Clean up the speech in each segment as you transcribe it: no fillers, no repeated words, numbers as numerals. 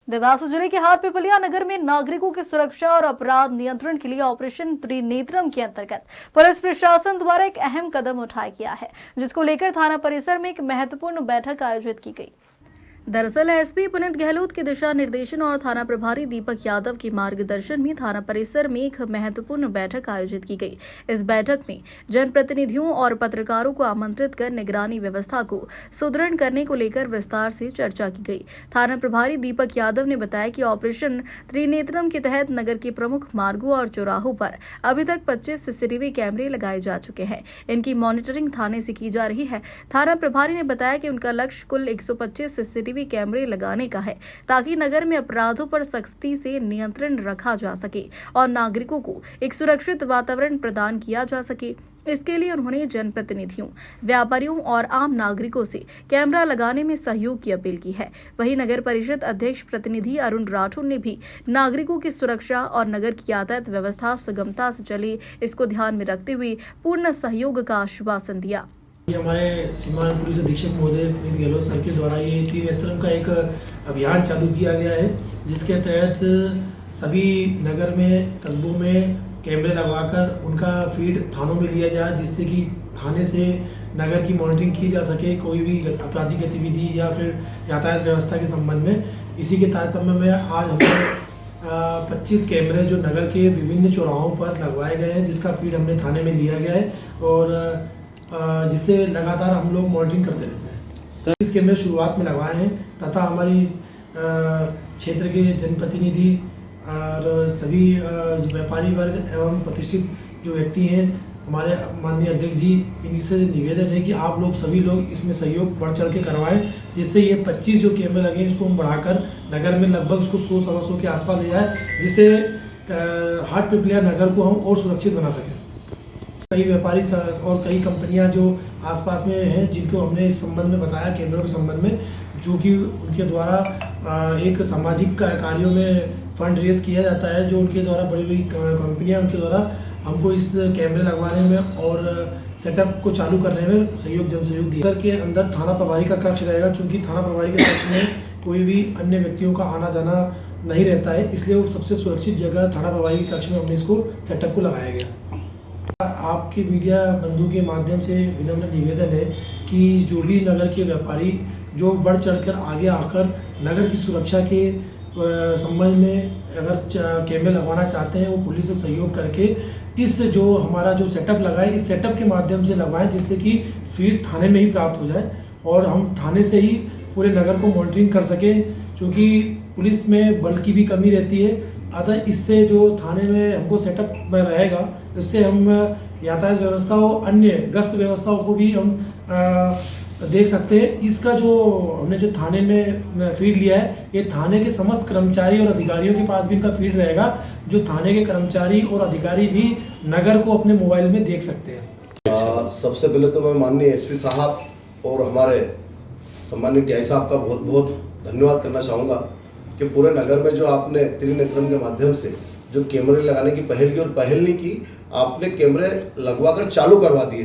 देवास जिले के हाटपिपलिया नगर में नागरिकों की सुरक्षा और अपराध नियंत्रण के लिए ऑपरेशन त्रिनेत्रम के अंतर्गत पुलिस प्रशासन द्वारा एक अहम कदम उठाया गया है, जिसको लेकर थाना परिसर में एक महत्वपूर्ण बैठक आयोजित की गई। दरअसल एसपी पुनीत गहलोत के दिशा निर्देशन और थाना प्रभारी दीपक यादव के मार्गदर्शन में थाना परिसर में एक महत्वपूर्ण बैठक आयोजित की गई। इस बैठक में जनप्रतिनिधियों और पत्रकारों को आमंत्रित कर निगरानी व्यवस्था को सुदृढ़ करने को लेकर विस्तार से चर्चा की गई। थाना प्रभारी दीपक यादव ने बताया कि ऑपरेशन त्रिनेत्रम के तहत नगर के प्रमुख मार्गों और चौराहों पर अभी तक 25 सीसीटीवी कैमरे लगाए जा चुके हैं। इनकी मॉनिटरिंग थाने से की जा रही है। थाना प्रभारी ने बताया कि उनका लक्ष्य कुल 125 सीसीटीवी कैमरे लगाने का है, ताकि नगर में अपराधों पर सख्ती से नियंत्रण रखा जा सके और नागरिकों को एक सुरक्षित वातावरण प्रदान किया जा सके। इसके लिए उन्होंने जनप्रतिनिधियों, व्यापारियों और आम नागरिकों से कैमरा लगाने में सहयोग की अपील की है। वहीं नगर परिषद अध्यक्ष प्रतिनिधि अरुण राठौर ने भी नागरिकों की सुरक्षा और नगर की यातायात व्यवस्था सुगमता से चले, इसको ध्यान में रखते हुए पूर्ण सहयोग का आश्वासन दिया। हमारे सीमांत पुलिस अधीक्षक महोदय पुनीत गहलोत सर के द्वारा ये त्रिनेत्रम का एक अभियान चालू किया गया है, जिसके तहत सभी नगर में, कस्बों में कैमरे लगवाकर उनका फीड थानों में लिया जाए, जिससे कि थाने से नगर की मॉनिटरिंग की जा सके कोई भी आपराधिक गतिविधि या फिर यातायात व्यवस्था के संबंध में। इसी के तारतम्य में आज हमने 25 कैमरे जो नगर के विभिन्न चौराहों पर लगवाए गए हैं, जिसका फीड हमने थाने में लिया गया है और जिससे लगातार हम लोग मॉनिटरिंग करते रहते हैं। सर इस कैमरे शुरुआत में लगवाए हैं तथा हमारी क्षेत्र के जनप्रतिनिधि और सभी व्यापारी वर्ग एवं प्रतिष्ठित जो व्यक्ति हैं, हमारे माननीय अध्यक्ष जी, इनसे निवेदन है कि आप लोग सभी लोग इसमें सहयोग बढ़ चढ़ के करवाएं, जिससे ये 25 जो कैमरे लगे हैं इसको हम बढ़ाकर नगर में लगभग उसको 100-125 के आसपास ले जाए, जिससे हाटपिपलिया नगर को हम और सुरक्षित बना सकें। कई व्यापारी और कई कंपनियां जो आसपास में हैं, जिनको हमने इस संबंध में बताया कैमरों के संबंध में, जो कि उनके द्वारा एक सामाजिक कार्यों में फंड रेज किया जाता है, जो उनके द्वारा बड़ी बड़ी कंपनियां उनके द्वारा हमको इस कैमरे लगवाने में और सेटअप को चालू करने में जन सहयोग दिया। सर के अंदर थाना प्रभारी का कक्ष रहेगा, क्योंकि थाना प्रभारी के कक्ष में कोई भी अन्य व्यक्तियों का आना जाना नहीं रहता है, इसलिए वो सबसे सुरक्षित जगह थाना प्रभारी के कक्ष में हमने इसको सेटअप को लगाया गया। आपके मीडिया बंधु के माध्यम से विनम्र निवेदन है कि जो भी नगर के व्यापारी जो बढ़ चढ़कर आगे आकर नगर की सुरक्षा के संबंध में अगर कैमरे लगवाना चाहते हैं, वो पुलिस से सहयोग करके इस जो हमारा जो सेटअप लगा है, इस सेटअप के माध्यम से लगवाएं, जिससे कि फीड थाने में ही प्राप्त हो जाए और हम थाने से ही पूरे नगर को मॉनिटरिंग कर सकें, क्योंकि पुलिस में बल की भी कमी रहती है। अतः इससे जो थाने में हमको सेटअप में रहेगा, इससे हम यातायात व्यवस्था और अन्य गश्त व्यवस्थाओं को भी हम देख सकते हैं। इसका जो हमने जो थाने में फीड लिया है, ये थाने के समस्त कर्मचारी और अधिकारियों के पास भी इनका फीड रहेगा, जो थाने के कर्मचारी और अधिकारी भी नगर को अपने मोबाइल में देख सकते हैं। सबसे पहले तो मैं माननीय एसपी साहब और हमारे सम्मानित टीआई साहब का बहुत बहुत धन्यवाद करना चाहूँगा कि पूरे नगर में जो आपने त्रिनेत्रम के माध्यम से जो कैमरे लगाने की पहल की, और पहल नहीं की, आपने कैमरे लगवाकर चालू करवा दिए,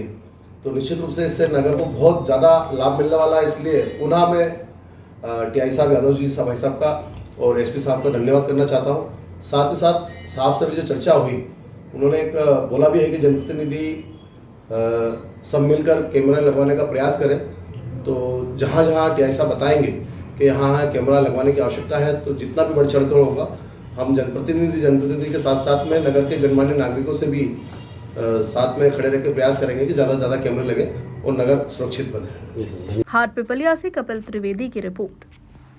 तो निश्चित रूप से इससे नगर को बहुत ज़्यादा लाभ मिलने वाला है। इसलिए पुनः मैं टीआई साहब यादव जी भाई साहब का और एसपी साहब का धन्यवाद करना चाहता हूँ। साथ ही साथ साहब से भी जो चर्चा हुई, उन्होंने एक बोला भी है कि जनप्रतिनिधि सब मिलकर कैमरा लगवाने का प्रयास करें। तो जहाँ जहाँ टीआई साहब बताएंगे कि यहाँ कैमरा लगवाने की आवश्यकता है, तो जितना भी बढ़ चढ़ कर होगा, हम जनप्रतिनिधि के साथ साथ में नगर के गणमान्य नागरिकों से भी साथ में खड़े रहकर प्रयास करेंगे कि ज़्यादा से ज़्यादा कैमरे लगे और नगर सुरक्षित बने। हाटपिपलिया से कपिल त्रिवेदी की रिपोर्ट।